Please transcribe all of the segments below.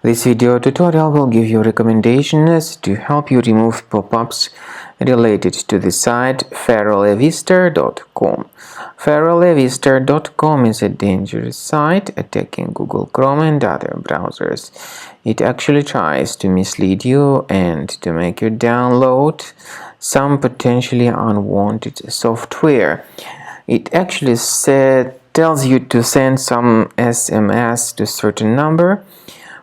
This video tutorial will give you recommendations to help you remove pop-ups related to the site ferrolevister.com. Ferrolevister.com is a dangerous site attacking Google Chrome and other browsers. It actually tries to mislead you and to make you download some potentially unwanted software. It actually tells you to send some SMS to a certain number,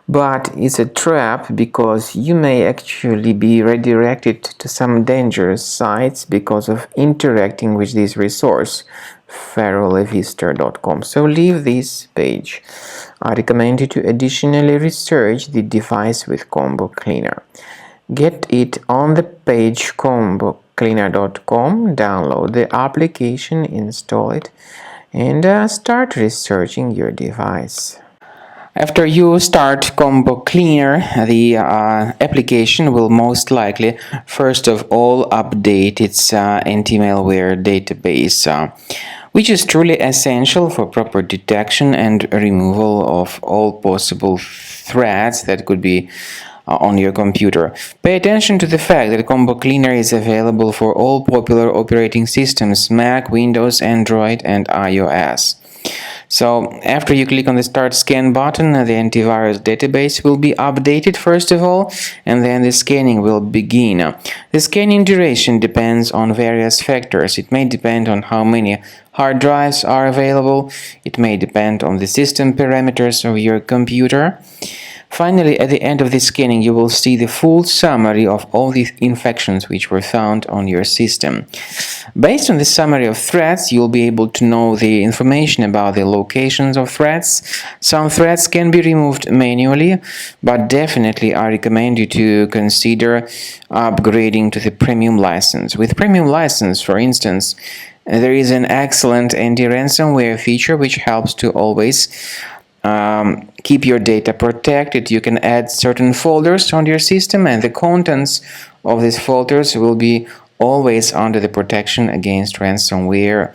but it's a trap because you may actually be redirected to some dangerous sites because of interacting with this resource, ferrolevister.com. So leave this page. I recommend you to additionally research the device with Combo Cleaner. Get it on the page combocleaner.com, download the application, install it, and start researching your device. After you start Combo Cleaner, the application will most likely first of all update its anti-malware database, which is truly essential for proper detection and removal of all possible threats that could be on your computer. Pay attention to the fact that Combo Cleaner is available for all popular operating systems: Mac, Windows, Android, and iOS. So after you click on the Start Scan button, the antivirus database will be updated first of all, and then the scanning will begin. The scanning duration depends on various factors. It may depend on how many hard drives are available. It may depend on the system parameters of your computer. Finally, at the end of the scanning, you will see the full summary of all the infections which were found on your system. Based on the summary of threats, you'll be able to know the information about the locations of threats. Some threats can be removed manually, but definitely I recommend you to consider upgrading to the premium license. With premium license, for instance, there is an excellent anti-ransomware feature which helps to always keep your data protected. You can add certain folders on your system, and the contents of these folders will be always under the protection against ransomware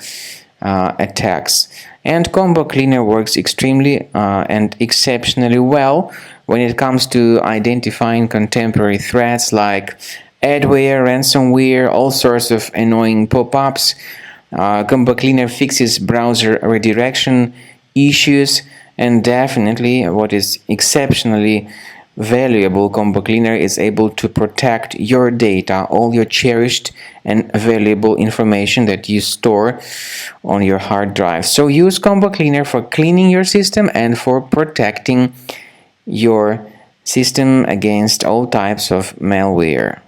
attacks. And Combo Cleaner works extremely and exceptionally well when it comes to identifying contemporary threats like adware, ransomware, all sorts of annoying pop-ups. Combo Cleaner fixes browser redirection issues. And definitely, what is exceptionally valuable, Combo Cleaner is able to protect your data, all your cherished and valuable information that you store on your hard drive. So use Combo Cleaner for cleaning your system and for protecting your system against all types of malware.